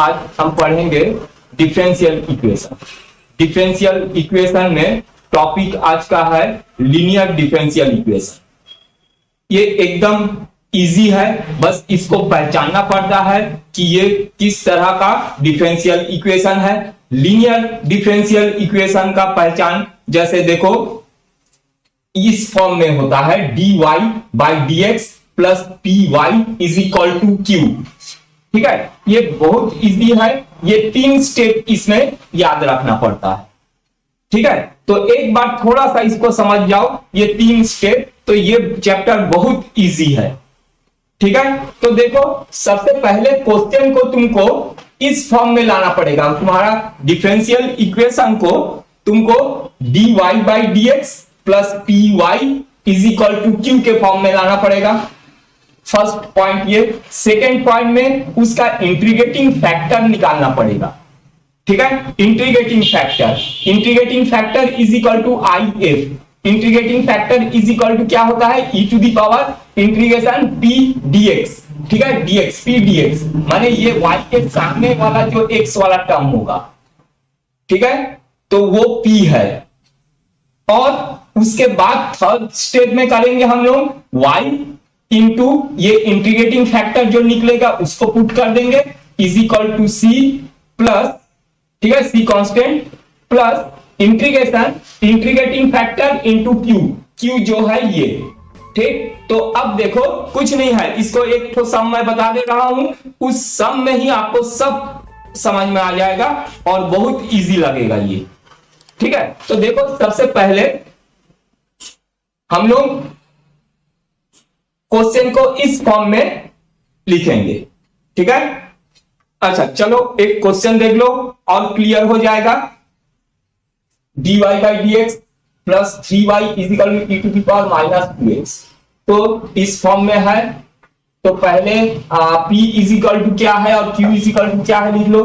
आज हम पढ़ेंगे डिफरेंशियल इक्वेशन। डिफरेंशियल इक्वेशन में टॉपिक आज का है लीनियर डिफरेंशियल इक्वेशन। ये एकदम इजी है, बस इसको पहचानना पड़ता है कि ये किस तरह का डिफरेंशियल इक्वेशन है। लीनियर डिफरेंशियल इक्वेशन का पहचान जैसे देखो इस फॉर्म में होता है dy by D x plus P Y is equal to q. ठीक है, ये बहुत इजी है, ये 3 स्टेप इसमें याद रखना पड़ता है। ठीक है, तो एक बार थोड़ा सा इसको समझ जाओ, ये 3 स्टेप, तो ये चैप्टर बहुत इजी है। ठीक है, तो देखो सबसे पहले क्वेश्चन को तुमको इस फॉर्म में लाना पड़ेगा। तुम्हारा डिफरेंशियल इक्वेशन को तुमको dy by D x plus P Y is equal to Q के फॉर्म में लाना पड़ेगा। फर्स्ट पॉइंट ये। सेकेंड पॉइंट में उसका इंटीग्रेटिंग फैक्टर निकालना पड़ेगा। ठीक है, integrating factor is equal to I F. Integrating factor is equal to क्या होता है, E to the power integration P DX. ठीक है, डीएक्स पी डीएक्स माने ये y के सामने वाला जो x वाला टर्म होगा, ठीक है, तो वो p है। और उसके बाद थर्ड स्टेप में करेंगे हम लोग y इंटू ये इंटीग्रेटिंग फैक्टर जो निकलेगा उसको पुट कर देंगे is equal to c plus, ठीक है, c constant plus integrating factor into q जो है ये। ठीक, तो अब देखो कुछ नहीं है, इसको एक तो सम मैं बता दे रहा हूं, उस सम में ही आपको सब समझ में आ जाएगा और बहुत इजी लगेगा ये। ठीक है, तो देखो सबसे पहले हम लोग क्वेश्चन को इस फॉर्म में लिखेंगे। ठीक है, अच्छा चलो एक क्वेश्चन देख लो और क्लियर हो जाएगा। dy by D x plus 3y is equal to E to the power minus 2x। तो इस फॉर्म में है, तो पहले p इज इक्वल टू क्या है और q इज इक्वल टू क्या है लिख लो।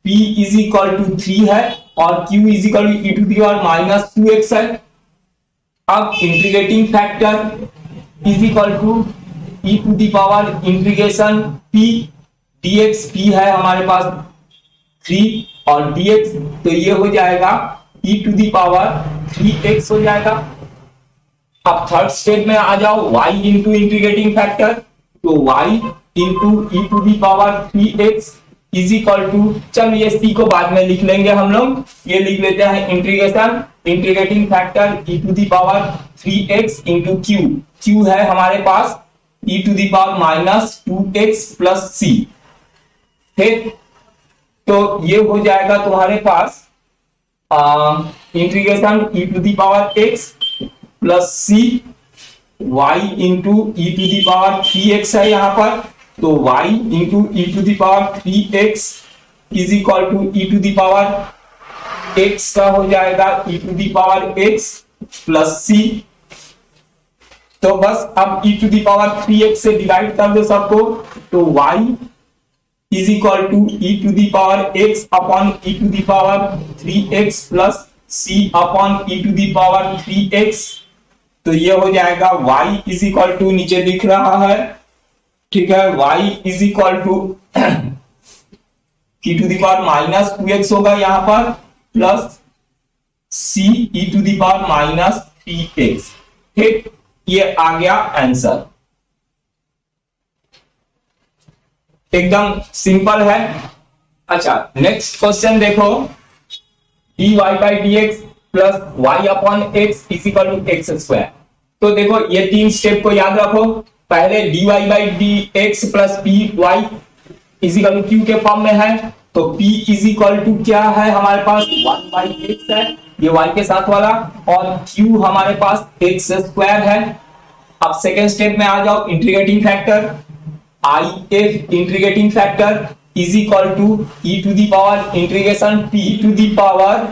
p इज इक्वल टू 3 है और q is equal to E to the power minus 2x है। अब integrating factor is equal to E to the power integration p dx, p है हमारे पास 3 और dx, तो ये हो जाएगा e to the power 3x हो जाएगा। अब थर्ड स्टेप में आ जाओ, y इंटू इंटीग्रेटिंग फैक्टर, तो y into E to the power 3x is equal to, चलो ये c को बाद में लिख लेंगे हम लोग, ये लिख लेते हैं integrating factor E to the power 3x into q है हमारे पास e to the power minus 2x plus c। ठीक, तो ये हो जाएगा तुम्हारे पास integration E to the power x plus c y into E to the power 3x है यहां पर, तो y into E to the power 3x is equal to E to the power x का हो जाएगा E to the power x plus c। तो बस अब e to the power 3x से डिवाइड कर दो सबको, तो y is equal to E to the power x upon e to the power 3x plus c upon e to the power 3x। तो ये हो जाएगा y इज इक्वल टू, नीचे लिख रहा है, ठीक है, y is equal to E to the power minus 2x होगा यहां पर plus c e to the power minus 3x। ठीक, ये आ गया आंसर, एकदम सिंपल है। अच्छा नेक्स्ट क्वेश्चन देखो, dy by D x plus y upon x is equal to x square. तो देखो ये 3 स्टेप को याद रखो, पहले dy by D x plus P Y is equal to Q के फॉर्म में है, तो p इज इक्वल टू क्या है हमारे पास 1 बाई एक्स है, ये y के साथ वाला, और q हमारे पास एक्स स्क्वायर है। अब सेकेंड स्टेप में आ जाओ, integrating factor I F integrating factor is equal to E to the power integration p to the power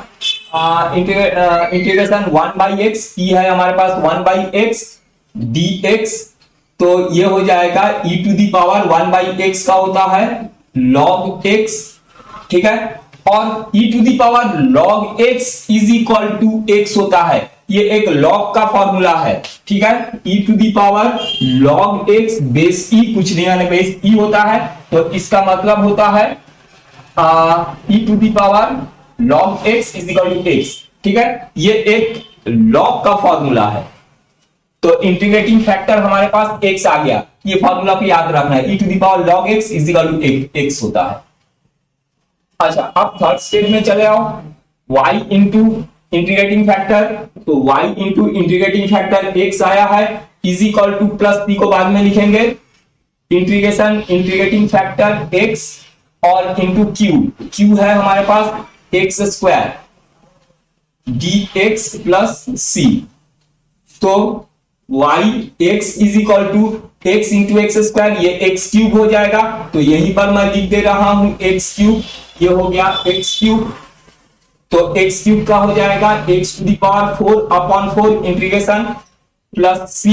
integration 1 by x, p है हमारे पास 1 बाई एक्स dx, तो ये हो जाएगा e to the power 1 by x का होता है log x। ठीक है, और e to the power log x is equal to x होता है, ये एक log का फॉर्मूला है। ठीक है, e to the power log x base e, कुछ नहीं आने बेस e होता है, तो इसका मतलब होता है e to the power log x is equal to x। ठीक है, ये एक log का फॉर्मूला है, तो इंटीग्रेटिंग फैक्टर हमारे पास x आ गया। ये फॉर्मूला को याद रखना है, e to the power log x is equal to x होता है। अच्छा, अब थर्ड स्टेप में चले आओ, y इंटू इंटीग्रेटिंग फैक्टर, तो y into integrating factor x आया है, is equal to plus p को बाद में लिखेंगे, इंटीग्रेशन इंटीग्रेटिंग फैक्टर x और इंटू q है हमारे पास X square dx plus c, तो y x is equal to x into X square, ये एक्स क्यूब हो जाएगा, तो यहीं पर मैं लिख दे रहा हूं एक्स क्यूब, ये हो गया एक्स क्यूब, तो एक्स क्यूब का हो जाएगा x to the power 4 upon 4 integration plus c।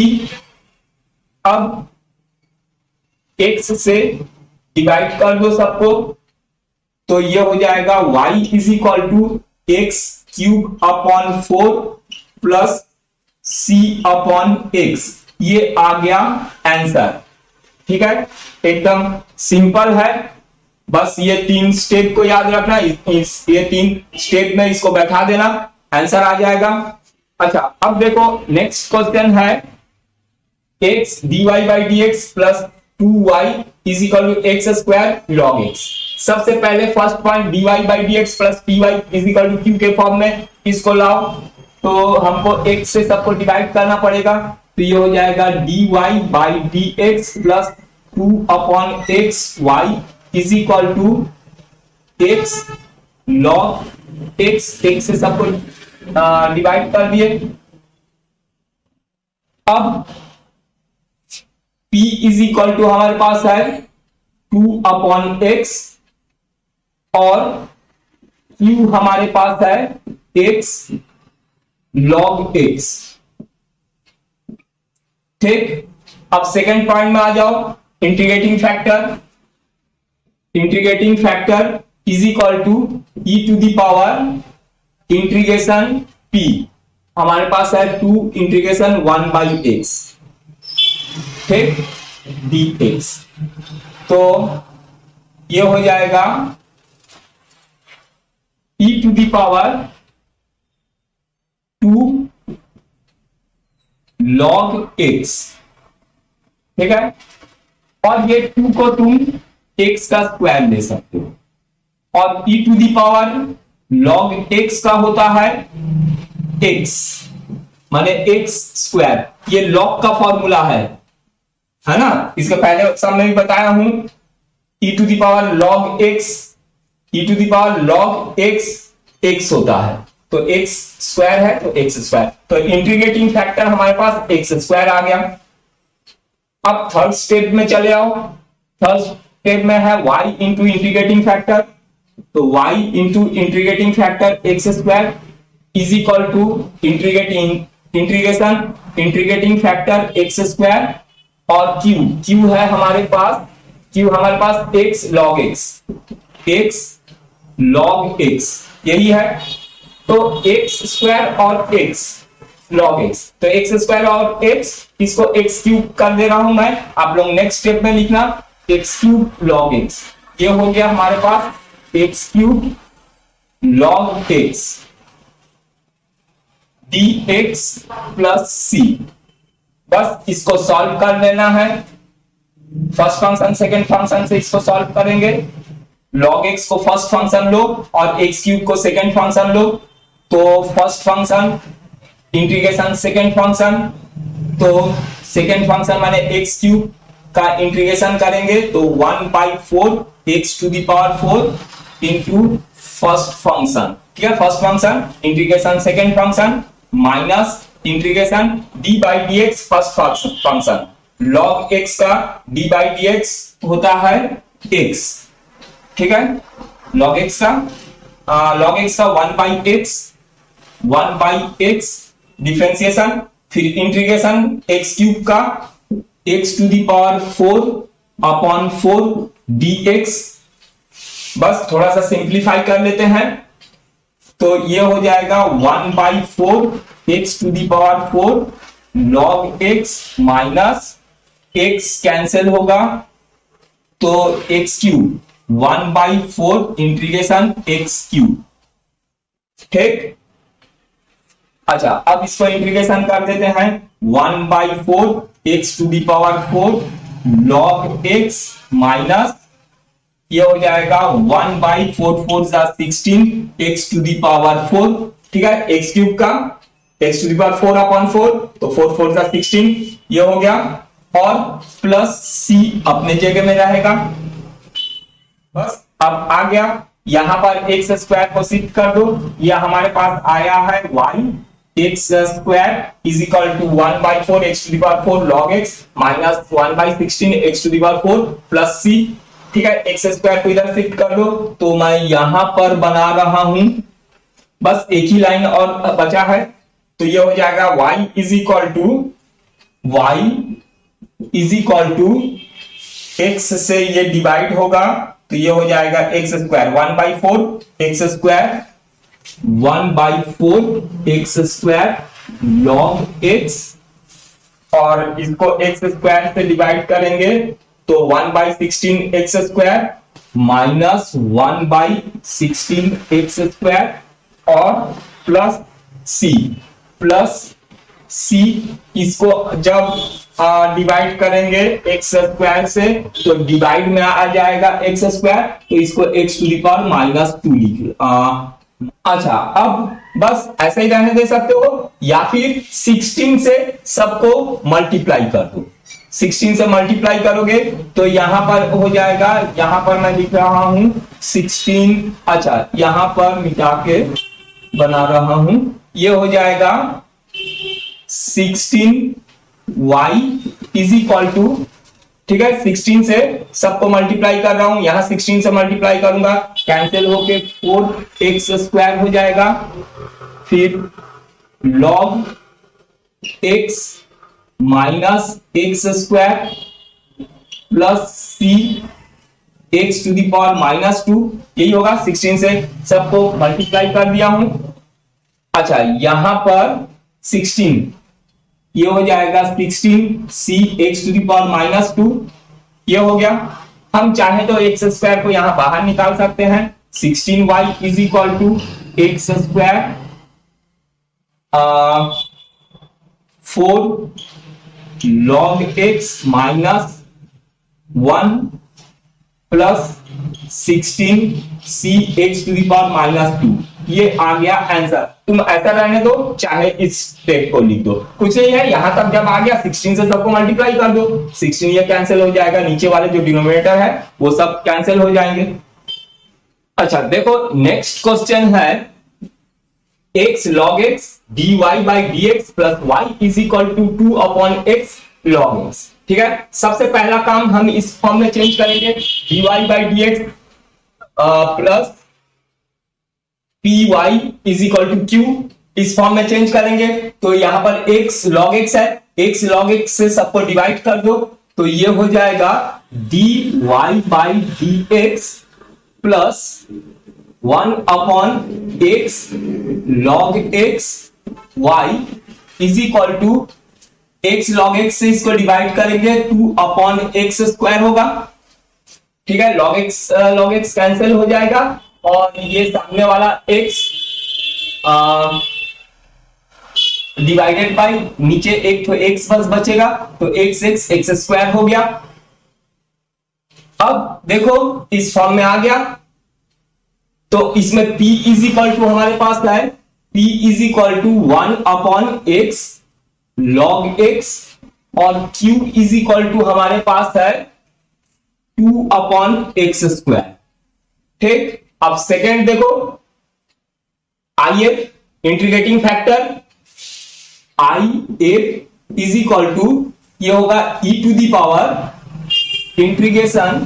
अब x से डिवाइड कर दो सबको, तो ये हो जाएगा y is equal to x cube upon 4 plus c upon x, ये आ गया आंसर। ठीक है, एकदम सिंपल है, बस ये 3 स्टेप को याद रखना, ये 3 स्टेप में इसको बैठा देना, आंसर आ जाएगा। अच्छा, अब देखो नेक्स्ट क्वेश्चन है x dy by D x plus 2y is equal to x square log x. सबसे पहले first point dy by D x plus py is equal to q के फॉर्म में इसको लाओ, तो हमको x से सबको डिवाइड करना पड़ेगा, तो ये हो जाएगा dy by D x plus 2 upon x y is equal to x log x, x से सबको डिवाइड कर दिए। अब p इज इक्वल टू हमारे पास है 2 अपॉन एक्स और q हमारे पास है x लॉग x। ठीक, अब सेकेंड पॉइंट में आ जाओ, integrating factor, integrating factor is equal to e to the power integration p, हमारे पास है 2 इंटीग्रेशन 1 बाई एक्स, ठीक, dx, तो ये हो जाएगा e to the power 2 log x। ठीक है, और ये 2 को तुम x का स्क्वायर ले सकते हो, और e to the power log x का होता है x माने x स्क्वायर, ये log का फॉर्मूला है ना, इसके पहले सब में भी बताया हूं, e to the power log x, e to the power log x x होता है, तो x स्क्वायर है तो x स्क्वायर, तो इंटीग्रेटिंग फैक्टर हमारे पास x स्क्वायर आ गया। अब थर्ड स्टेप में चले आओ, थर्ड स्टेप में है y इंटू इंटीग्रेटिंग फैक्टर, तो y into integrating factor x square is equal to integration integrating factor x square और q है हमारे पास, x log x log x यही है, तो x स्क्वायर और x log x, तो x स्क्वायर और x, इसको x क्यूब कर दे रहा हूं मैं, आप लोग नेक्स्ट स्टेप में लिखना x क्यूब log x, ये हो गया हमारे पास x cube log x dx plus c। बस इसको सॉल्व कर लेना है, फर्स्ट फंक्शन सेकंड फंक्शन से इसको सॉल्व करेंगे, log x को फर्स्ट फंक्शन लो और x क्यूब को सेकंड फंक्शन लो, तो first function integration second function, तो सेकंड फंक्शन माने x क्यूब का इंटीग्रेशन करेंगे तो 1/4 x to the power 4 into first function, ठीक है, first function integration second function minus integration d by D x first function, log x का d by D x होता है x, ठीक है, log x का 1 बाई x डिफरेंशिएशन, फिर integration x cube का x to the power 4 upon 4 dx। बस थोड़ा सा सिंप्लीफाई कर लेते हैं, तो ये हो जाएगा 1/4 x to the power 4 log x minus x cancel होगा, तो x cube 1/4 integration x cube. ठीक, अच्छा अब इसको इंटीग्रेशन कर देते हैं 1/4 x to the power 4 log x minus ये हो जाएगा 1/4 एक्स टू दी पावर 4। ठीक है, एक्स क्यूब का एक्स टू दी पावर 4/4 तो 4/4 ये हो गया और प्लस सी अपने जगह में रहेगा। बस अब आ गया, यहां पर एक्स स्क्वायर को शिफ्ट कर दो, यह हमारे पास आया है Y X square is equal to 1/4 x to the power 4 log x minus 1/16 X to the power 4 plus C. ठीक है, एक्स स्क्वायर को इधर शिफ्ट कर दो तो मैं यहां पर बना रहा हूं, बस एक ही लाइन और बचा है तो ये हो जाएगा y is equal to x से ये डिवाइड होगा तो ये हो जाएगा x square 1/4 x square log x और इसको एक्स स्क्वायर से डिवाइड करेंगे तो 1/16 x square minus 1/16 x square और प्लस सी इसको जब डिवाइड करेंगे एक्स स्क्वायर से तो डिवाइड में आ जाएगा एक्स स्क्वायर तो इसको एक्स टू दी पावर -2 लिख। अच्छा अब बस ऐसे ही रहने दे सकते हो या फिर 16 से सबको मल्टीप्लाई कर दो। 16 से मल्टीप्लाई करोगे तो यहां पर हो जाएगा, यहां पर मैं लिख रहा हूं 16। अच्छा यहां पर मिटा के बना रहा हूं, ये हो जाएगा 16y इज इक्वल टू, ठीक है 16 से सबको मल्टीप्लाई कर रहा हूं, यहां 16 से मल्टीप्लाई करूंगा कैंसिल होके 4x स्क्वायर हो जाएगा, फिर log x minus x square plus c x to the power -2 यही होगा। 16 से सबको मल्टीप्लाई कर दिया हूं। अच्छा यहां पर 16 ये हो जाएगा 16 c x to the power -2 ये हो गया। हम चाहे तो एक्स स्क्वायर को यहां बाहर निकाल सकते हैं, 16y is equal to x square 4 log x minus 1 plus 16 c x to the power -2 ये आ गया आंसर। तुम ऐसा रहने दो चाहे इस स्टेप को लिख दो, कुछ नहीं है। यहां तक जब आ गया 16 से सबको मल्टीप्लाई कर दो, 16 ये कैंसिल हो जाएगा, नीचे वाले जो डिनोमिनेटर है वो सब कैंसिल हो जाएंगे। अच्छा देखो नेक्स्ट क्वेश्चन है x log x dy by dx plus y is equal to 2/x log x। ठीक है, सबसे पहला काम हम इस फॉर्म में चेंज करेंगे dy by dx plus py is equal to q, इस फॉर्म में चेंज करेंगे तो यहां पर x log x है, x log x से सबको डिवाइड कर दो तो ये हो जाएगा dy by dx plus 1/x log x y is equal to x log x से इसको डिवाइड करेंगे 2/x स्क्वायर होगा। ठीक है, log x कैंसिल हो जाएगा और ये सामने वाला x डिवाइडेड बाय नीचे एक तो x बस बचेगा तो x स्क्वायर हो गया। अब देखो इस फॉर्म में आ गया तो इसमें p इज इक्वल टू हमारे पास है p is equal to 1/x log x और q इज इक्वल टू हमारे पास है 2/x स्क्वायर। ठीक, अब सेकेंड देखो IF integrating factor IF is equal to ये होगा e to the power integration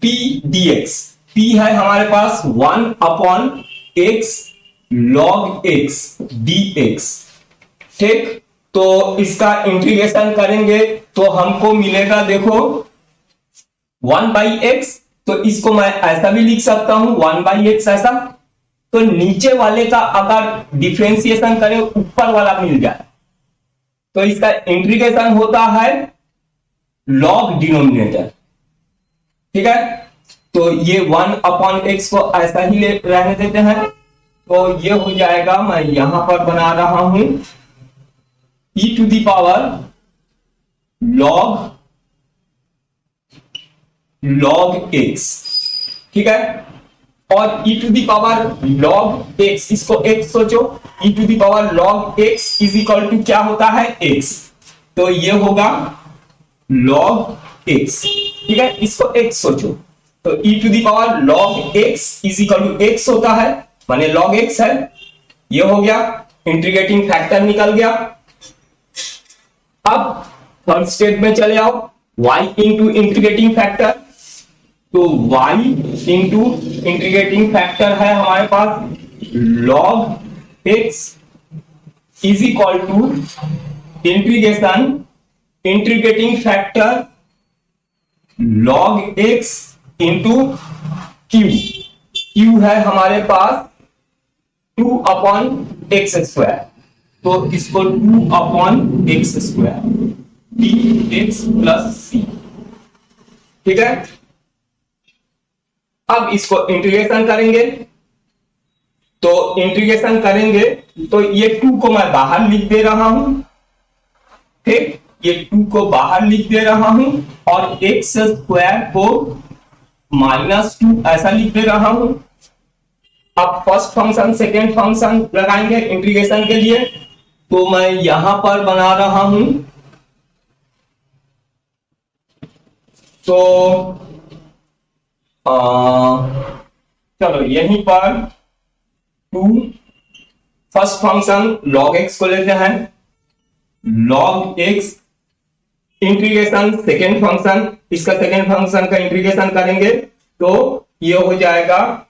p dx। p है हमारे पास 1/x log x dx। ठीक, तो इसका इंटीग्रेशन करेंगे तो हमको मिलेगा देखो 1/x, तो इसको मैं ऐसा भी लिख सकता हूं 1/x ऐसा, तो नीचे वाले का अगर डिफरेंशिएशन करें ऊपर वाला मिल जाए तो इसका इंटीग्रेशन होता है log डिनोमिनेटर। ठीक है, तो ये 1/x को ऐसा ही रहने देते हैं। तो ये हो जाएगा, मैं यहां पर बना रहा हूं e to the power log x, ठीक है। और e to the power log x, इसको x सोचो, e to the power log x is equal to क्या होता है x, तो ये होगा log x, ठीक है। इसको x सोचो, तो e to the power log x is equal to x होता है, माने log x है। ये हो गया, इंटीग्रेटिंग फैक्टर निकल गया। अब थर्ड स्टेप में चले आओ, y इंटू इंटीग्रेटिंग फैक्टर, तो y इंटू इंटीग्रेटिंग फैक्टर है हमारे पास log x is equal to integration integrating factor log x into q है हमारे पास 2/x², तो इसको 2/x² dx प्लस c, ठीक है। अब इसको इंटीग्रेशन करेंगे, तो इंटीग्रेशन करेंगे तो ये 2 को मैं बाहर लिख दे रहा हूं, ठीक, ये 2 को बाहर लिख दे रहा हूं और x² को -2 ऐसा लिख दे रहा हूं। अब फर्स्ट फंक्शन सेकेंड फंक्शन लगाएंगे इंटीग्रेशन के लिए, तो मैं यहां पर बना रहा हूं, तो चलो यहीं पर 2 फर्स्ट फंक्शन log x को लेते हैं, log x integration second function, इसका सेकेंड फंक्शन का इंटीग्रेशन करेंगे तो ये हो जाएगा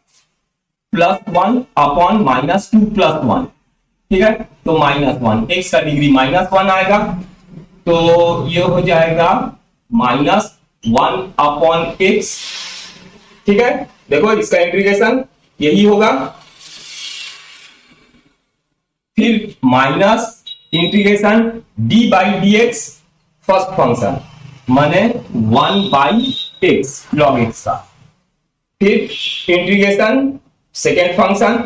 +1 अपॉन -2 +1, ठीक है। तो -1, x का डिग्री -1 आएगा, तो ये हो जाएगा -1 अपॉन x, ठीक है। देखो इसका इंटीग्रेशन यही होगा, फिर minus integration d/dx first function माने 1/x log x का, फिर इंटीग्रेशन सेकेंड फंक्शन,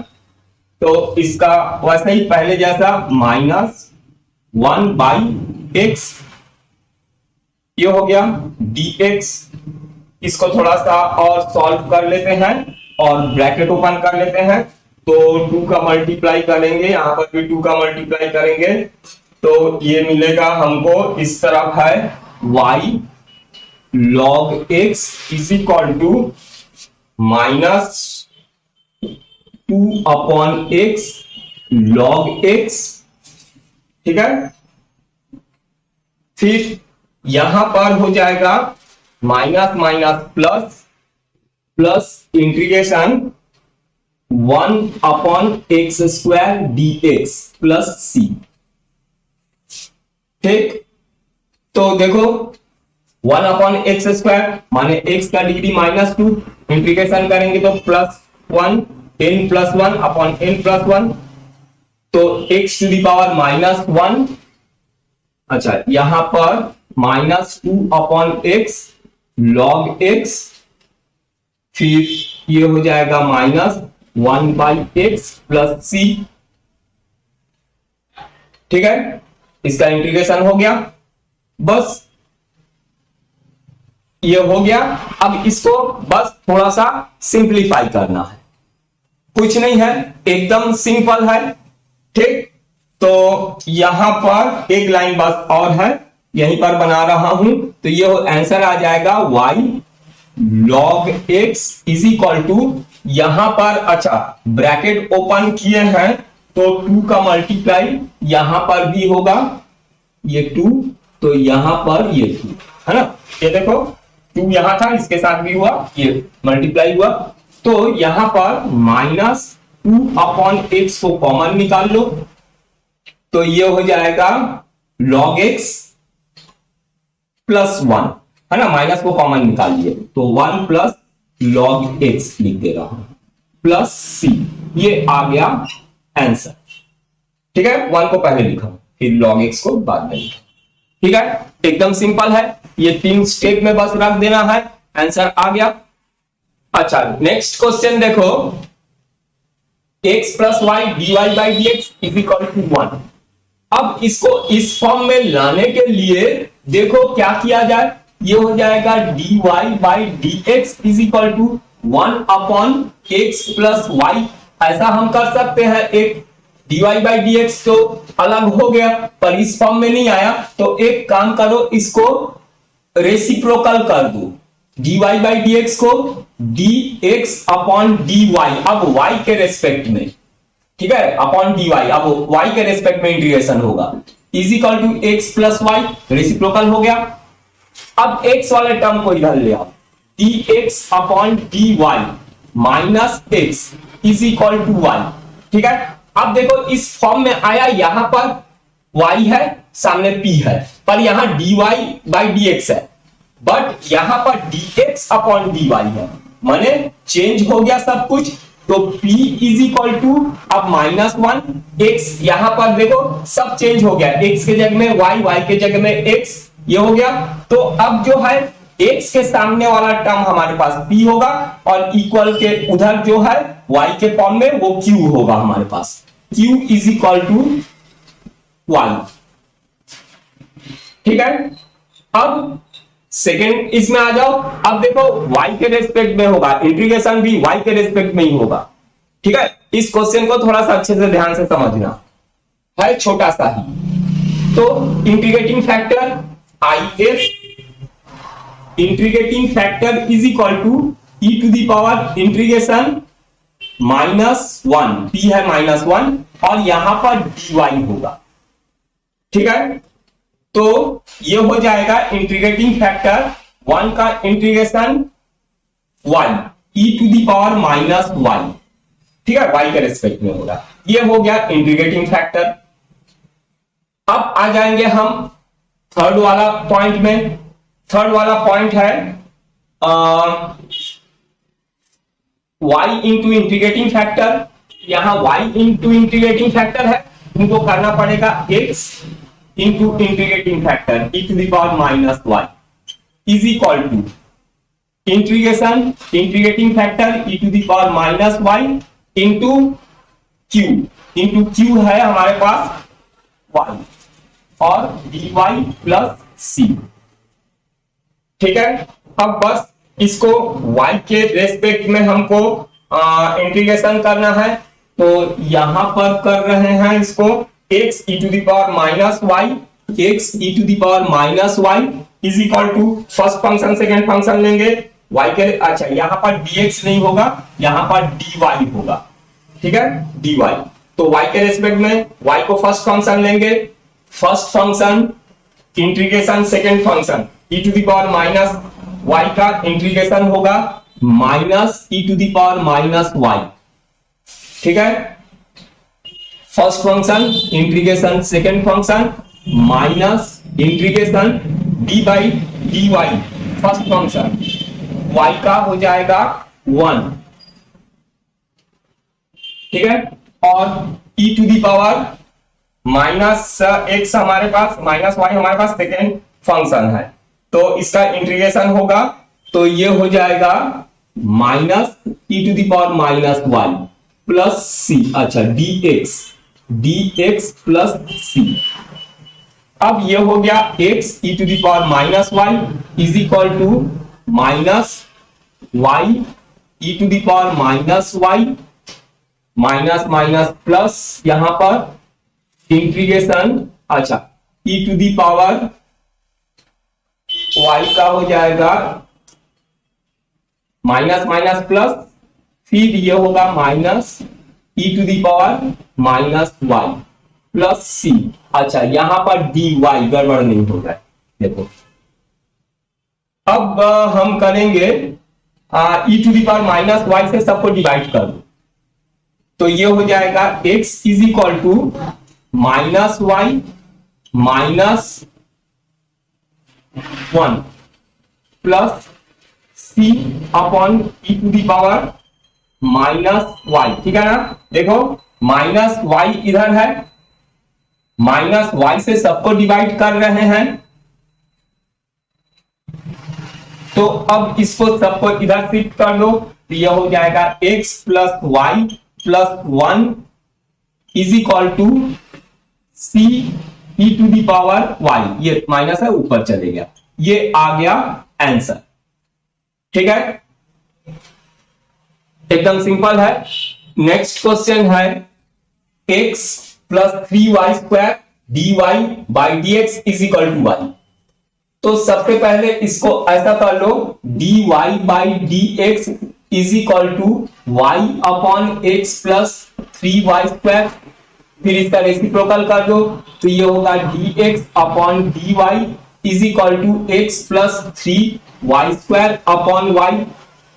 तो इसका वैसे ही पहले जैसा -1/x, ये हो गया dx। इसको थोड़ा सा और सॉल्व कर लेते हैं और ब्रैकेट ओपन कर लेते हैं, तो 2 का मल्टीप्लाई करेंगे, यहां पर भी 2 का मल्टीप्लाई करेंगे, तो ये मिलेगा हमको इस तरफ है y log x is equal to -2/x log x, ठीक है। फिर यहां पर हो जाएगा minus minus plus plus integration 1/x² dx plus c, ठीक। तो देखो 1/x² माने x का डिग्री -2, इंटीग्रेशन करेंगे तो +1 n + 1 अपॉन n + 1, तो x टू दी पावर -1, अच्छा यहां पर -2/x log x, फिर ये हो जाएगा -1/x प्लस c, ठीक है। इसका इंटीग्रेशन हो गया, बस ये हो गया। अब इसको बस थोड़ा सा सिंप्लीफाई करना है, कुछ नहीं है, एकदम सिंपल है, ठीक। तो यहां पर एक लाइन बस और है, यहीं पर बना रहा हूं, तो ये आंसर आ जाएगा y log x is equal to, यहां पर अच्छा ब्रैकेट ओपन किए हैं तो 2 का मल्टीप्लाई यहां पर भी होगा, ये 2, तो यहां पर ये 2 है ना, ये देखो 2 यहां था, इसके साथ भी हुआ, ये मल्टीप्लाई हुआ, तो यहां पर -2/x को कॉमन निकाल लो, तो ये हो जाएगा log x प्लस 1, है ना, माइनस को कॉमन निकाल लिए, तो 1 प्लस log x लिख दे रहा हूं प्लस c, ये आ गया आंसर, ठीक है। 1 को पहले लिखा फिर log x को बाद में लिखा, ठीक है, एकदम सिंपल है। ये 3 स्टेप में बस रख देना है, आंसर आ गया। अच्छा नेक्स्ट क्वेश्चन देखो, x plus y dy by D x is equal to 1। अब इसको इस फॉर्म में लाने के लिए देखो क्या किया जाए, ये हो जाएगा dy by D x is equal to 1 upon x plus y. ऐसा हम कर सकते हैं, एक dy बाई डी एक्स तो अलग हो गया पर इस फॉर्म में नहीं आया, तो एक काम करो इसको रेसिप्रोकल कर दो, dy बाई डी एक्स को dx अपॉन dy, अब y के रेस्पेक्ट में, ठीक है, अपॉन dy, अब y के रेस्पेक्ट में इंटीग्रेशन होगा, is equal to x plus y, reciprocal हो गया। अब x वाले टर्म को इधर ले आओ, dx upon dy minus x is equal to y, ठीक है। अब देखो इस फॉर्म में आया, यहां पर y है सामने p है, पर यहां dy बाई dx है, बट यहां पर dx अपॉन dy है, माने चेंज हो गया सब कुछ। तो p इज इक्वल टू अब -1, x यहां पर देखो सब चेंज हो गया, x के जगह में y, y के जगह में x, ये हो गया। तो अब जो है x के सामने वाला टर्म हमारे पास p होगा और इक्वल के उधर जो है y के फॉर्म में वो q होगा हमारे पास, q इज इक्वल टू 1, ठीक है। अब सेकेंड इसमें आ जाओ, अब देखो y के रेस्पेक्ट में होगा, इंटीग्रेशन भी y के रेस्पेक्ट में ही होगा, ठीक है। इस क्वेश्चन को थोड़ा सा अच्छे से ध्यान से समझना है, छोटा सा ही। तो integrating factor if integrating factor is equal to e to the power integration -1, p है -1 और यहां पर dy होगा, ठीक है। तो ये हो जाएगा इंटीग्रेटिंग फैक्टर 1 का integration y e to the power -y, ठीक है, y के रेस्पेक्ट में होगा। ये हो गया इंटीग्रेटिंग फैक्टर। अब आ जाएंगे हम थर्ड वाला पॉइंट में। थर्ड वाला पॉइंट है y इंटू इंटीग्रेटिंग फैक्टर, यहां y इंटू इंटीग्रेटिंग फैक्टर है, इनको करना पड़ेगा x into integrating factor e to the power -y is equal to integration integrating factor e to the power -y into q है हमारे पास y और dy plus c, ठीक है। अब बस इसको y के रेस्पेक्ट में हमको इंटीग्रेशन करना है, तो यहां पर कर रहे हैं इसको x e to the power -y, x e to the power -y is equal to first function second function लेंगे y के, अच्छा यहां पर dx नहीं होगा, यहां पर dy होगा, ठीक है, dy। तो y के रेस्पेक्ट में y को फर्स्ट फंक्शन लेंगे, first function integration second function e to the power -y का इंटीग्रेशन होगा -e to the power -y, ठीक है। First function integration second function minus integration d by d y first function, y का हो जाएगा 1, ठीक है। और e to the power -x हमारे पास -y हमारे पास सेकेंड फंक्शन है, तो इसका इंटीग्रेशन होगा, तो ये हो जाएगा -e to the power -y plus c, अच्छा dx प्लस c। अब ये हो गया x e to the power -y is equal to -y e to the power -y minus minus plus, यहां पर इंटीग्रेशन, अच्छा e to the power y का हो जाएगा माइनस माइनस प्लस, फिर ये होगा minus e to the power -y plus c। अच्छा यहां पर dy गड़बड़ नहीं होगा, देखो। अब हम करेंगे e to the power -y से सबको डिवाइड कर दो, तो ये हो जाएगा x is equal to -y -1 plus c upon e to the power -y, ठीक है ना। देखो -y इधर है, -y से सबको डिवाइड कर रहे हैं, तो अब इसको सबको इधर शिफ्ट कर दो, तो यह हो जाएगा x plus y plus 1 is equal to c e to the power y, ये माइनस है ऊपर चले गया, ये आ गया आंसर। ठीक है, एकदम सिंपल है। नेक्स्ट क्वेश्चन है x plus 3y square dy by dx is equal to y। तो सबसे पहले इसको ऐसा कर लो, dy by dx is equal to y upon x plus 3y square, फिर इसका रेसिप्रोकल कर दो, तो ये होगा dx upon dy is equal to x plus 3y square upon y।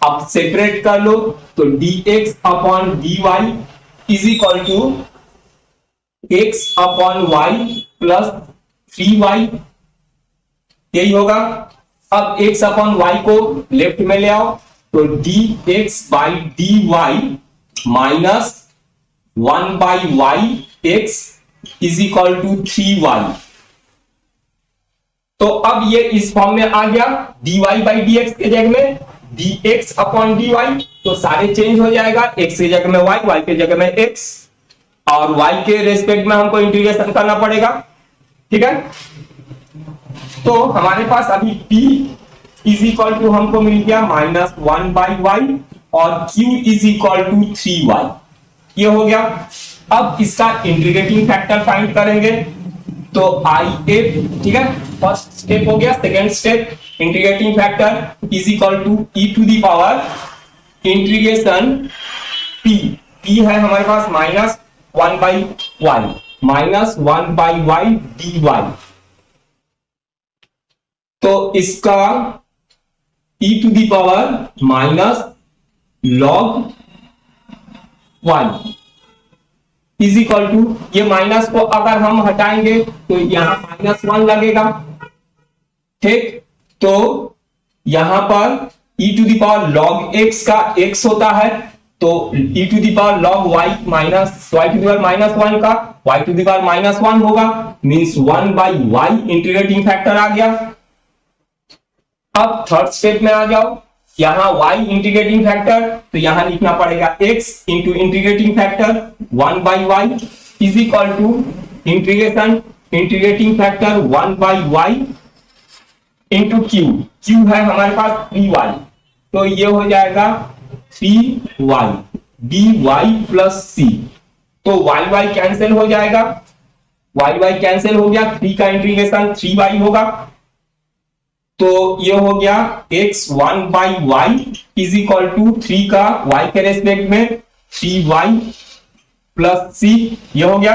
अब सेपरेट कर लो, तो dx upon dy is equal to x upon y plus 3y, यही होगा। अब x अपॉन y को लेफ्ट में ले आओ, तो dx by dy minus 1 by y x is equal to 3y। तो अब ये इस फॉर्म में आ गया, dy बाई dx के जगह में dx अपॉन dy, तो सारे चेंज हो जाएगा, x की जगह में y की जगह में x, और y के रेस्पेक्ट में हमको इंटीग्रेशन करना पड़ेगा। ठीक है, तो हमारे पास अभी p इज इक्वल टू हमको मिल गया माइनस 1 बाई वाई और q is equal to 3y, ये हो गया। अब इसका इंटीग्रेटिंग फैक्टर फाइंड करेंगे, तो if, ठीक है, फर्स्ट स्टेप हो गया। Second step, integrating factor is equal to e to the power integration p है हमारे पास minus 1 by Y minus 1 by Y D Y, तो इसका e to the power minus log 1 is equal to, ये minus को अगर हम हटाएंगे तो यहां -1 लगेगा। ठीक, तो यहां पर e to the power log x का x होता है, तो e to the power log y minus y to the power -1 का y टू दी पावर -1 होगा, means 1 by y integrating factor आ गया। अब थर्ड स्टेप में आ जाओ, यहां y इंटीग्रेटिंग फैक्टर, तो यहां लिखना पड़ेगा x into integrating factor 1 by y is equal to integration integrating factor 1 by y into q है हमारे पास 3y, तो ये हो जाएगा 3y dy प्लस c, तो y कैंसिल हो जाएगा, y कैंसिल हो गया, 3 का इंटीग्रेशन 3y होगा, तो ये हो गया x 1 by y is equal to 3 का y के रेस्पेक्ट में 3y प्लस c, ये हो गया।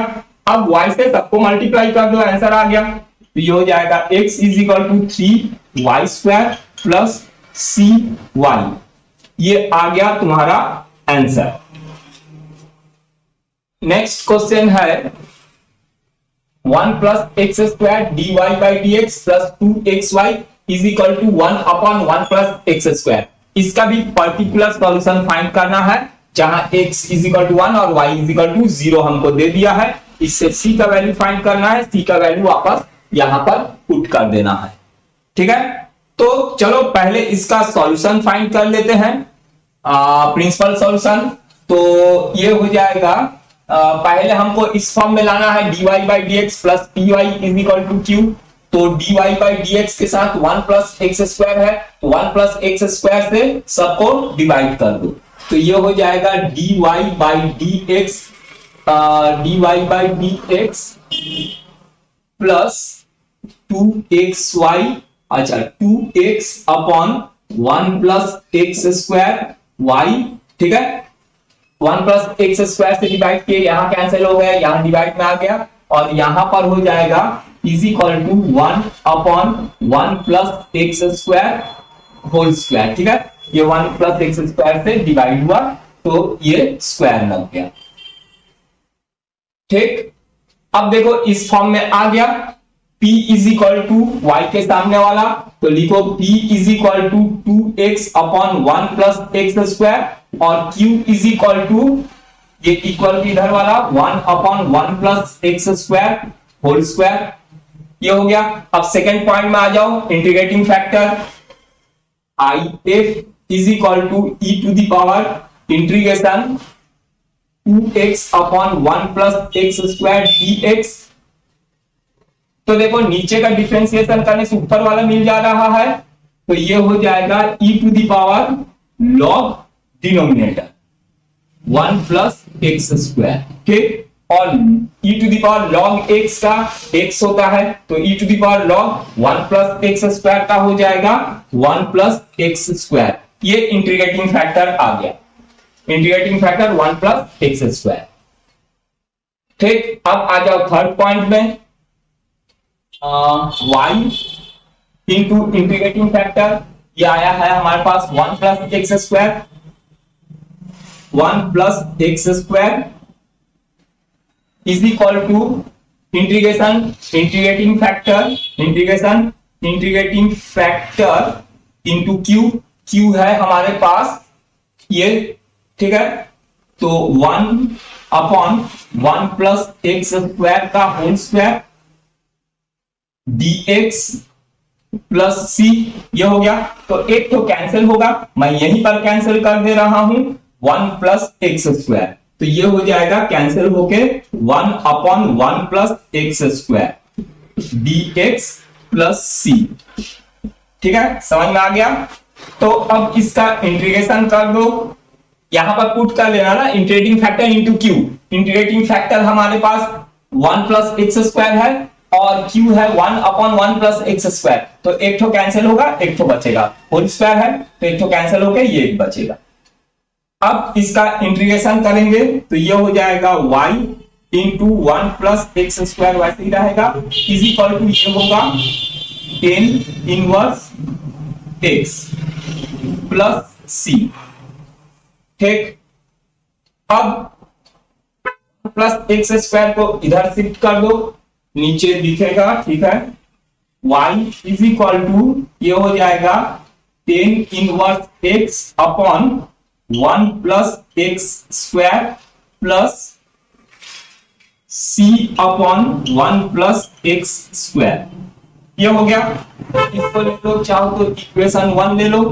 अब y से सबको मल्टीप्लाई कर दो, आंसर आ गया, तो ये हो जाएगा x is equal to 3y square plus cy, ये आ गया तुम्हारा आंसर। नेक्स्ट क्वेश्चन है 1 plus x square d y by D x plus 2xy is equal to 1 upon 1 plus x square. इसका भी पर्टिकुलर सॉल्यूशन फाइंड करना है, जहां x is equal to 1 और y इज इक्वल टू 0 हमको दे दिया है, इससे c का वैल्यू फाइंड करना है, c का वैल्यू वापस यहां पर पुट कर देना है। ठीक है, तो चलो पहले इसका सॉल्यूशन फाइंड कर लेते हैं, प्रिंसिपल सॉल्यूशन। तो ये हो जाएगा, पहले हमको इस फॉर्म में लाना है dy by D x plus py is equal to q, तो dy बाई dx के साथ 1 प्लस एक्स स्क्वायर है, तो 1 प्लस एक्स स्क्वायर से सबको डिवाइड कर दो, तो ये हो जाएगा dy by dx plus 2xy, अच्छा 2x upon 1 plus x square y। ठीक है, 1 प्लस एक्स स्क्वायर से डिवाइड किए, यहां कैंसिल हो गया, यहां डिवाइड में आ गया, और यहां पर हो जाएगा is equal to 1 upon 1 plus x square whole square. ठीक है, ये 1 प्लस एक्स स्क्वायर से डिवाइड हुआ, तो ये स्क्वायर लग गया। ठीक, अब देखो इस फॉर्म में आ गया, p is equal to y के सामने वाला, तो लिखो p is equal to 2x upon 1 plus x square, और q इज इक्वल टू, ये इक्वल इधर वाला 1 upon 1 plus x square whole square, ये हो गया। अब सेकेंड पॉइंट में आ जाओ, integrating factor if, is equal to E to the power integration 2x upon 1 plus x square dx। तो देखो नीचे का डिफरेंशिएशन करने से ऊपर वाला मिल जा रहा है, तो ये हो जाएगा E to the power log denominator 1 plus x square, ठीक। और e to the power log x का x होता है, तो e to the power log 1 plus x square का हो जाएगा 1 प्लस एक्स स्क्वायर। ये इंटीग्रेटिंग फैक्टर आ गया, integrating factor 1 plus x square, ठीक। अब आ जाओ थर्ड पॉइंट में, y इंटू इंटीग्रेटिंग फैक्टर, ये आया है हमारे पास 1 plus x square, 1 plus x square is equal to integration integrating factor into q, q है हमारे पास ये, ठीक है। तो 1 अपॉन 1 प्लस एक्स स्क्वायर का whole square dx plus c, ये हो गया। तो एक तो कैंसिल होगा, मैं यहीं पर कैंसिल कर दे रहा हूं 1 प्लस एक्स स्क्वायर, तो ये हो जाएगा कैंसिल होके 1 upon 1 plus x square dx plus C, ठीक है, समझ में आ गया। तो अब इसका इंटीग्रेशन कर दो, यहां पर पुट कर लेना ना integrating factor into Q. Integrating factor हमारे पास 1 प्लस एक्स स्क्वायर है और क्यू है 1 अपॉन 1 प्लस एक्स स्क्वायर, तो एक तो कैंसिल होगा, एक तो बचेगा, होल स्क्वायर है तो एक तो कैंसिल होके ये एक बचेगा। अब इसका इंटीग्रेशन करेंगे तो ये हो जाएगा y into 1 plus x square वैसे ही रहेगा इज इक्वल टू ये होगा 10 इनवर्स x प्लस c, ठीक। अब प्लस एक्स स्क्वायर को इधर शिफ्ट कर दो, नीचे दिखेगा, ठीक है। y इज इक्वल टू ये हो जाएगा 10 inverse x upon 1 plus x square plus c upon 1 plus x square, ये हो गया। इसको ले लो, चाहो तो इक्वेशन 1 ले लो।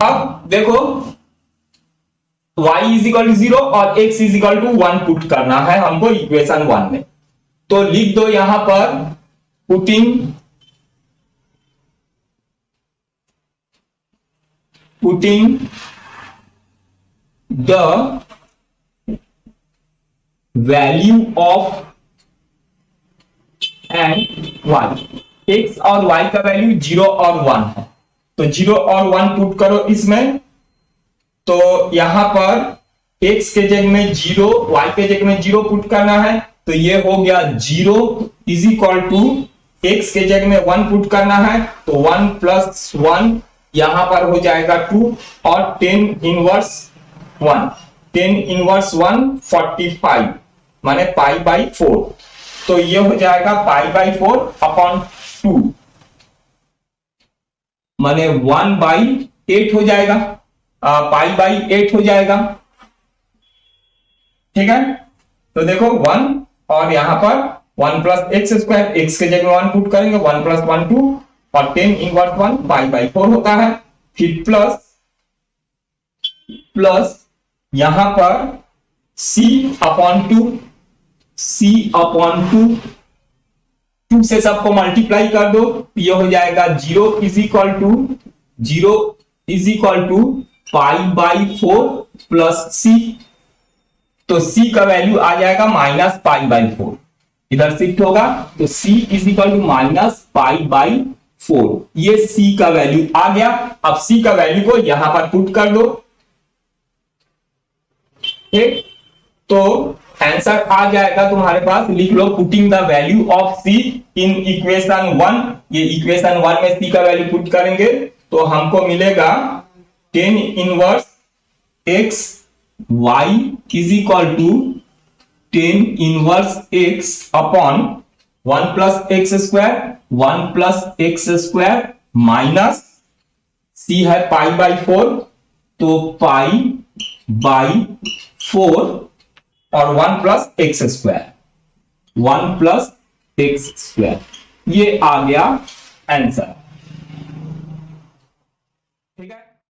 अब देखो y इज इक्वल टू 0 और x is equal to 1 put करना है हमको इक्वेशन 1 में, तो लिख दो यहां पर putting the value of and y, x और y का वैल्यू 0 और 1 है, तो 0 और 1 पुट करो इसमें, तो यहां पर x के जगह में 0, y के जगह में 0 पुट करना है, तो ये हो गया 0 इज इक्वल टू x के जगह में 1 पुट करना है, तो 1 प्लस 1 यहां पर हो जाएगा 2 और 10 इनवर्स 1, 10 इनवर्स 1 45 माने पाई बाई 4, तो ये हो जाएगा पाई बाई 4 अपॉन 2 माने 1 बाई 8 हो जाएगा, पाई बाई 8 हो जाएगा, ठीक है। तो देखो 1 और यहां पर 1 प्लस एक्स स्क्वायर, एक्स के जगह 1 पुट करेंगे, 1 प्लस 1 2 और 10 इनवर्स 1 पाई बाई 4 होता है, फिर प्लस यहां पर c अपॉन 2 से सबको मल्टीप्लाई कर दो, ये हो जाएगा 0 is equal to pi by 4 plus c, तो c का वैल्यू आ जाएगा माइनस पाई बाई 4, इधर शिफ्ट होगा तो c is equal to minus pi by 4, ये c का वैल्यू आ गया। अब c का वैल्यू को यहां पर पुट कर दो, ठीक। तो आंसर आ जाएगा तुम्हारे पास, लिख लो putting the value of c in equation 1, ये इक्वेशन 1 में c का वैल्यू पुट करेंगे तो हमको मिलेगा 10 inverse x y is equal to 10 inverse x upon 1 plus x square, 1 plus x square minus c है पाई बाई 4, तो पाई बाई 4 और 1 plus x square, 1 plus x square, ये आ गया आंसर।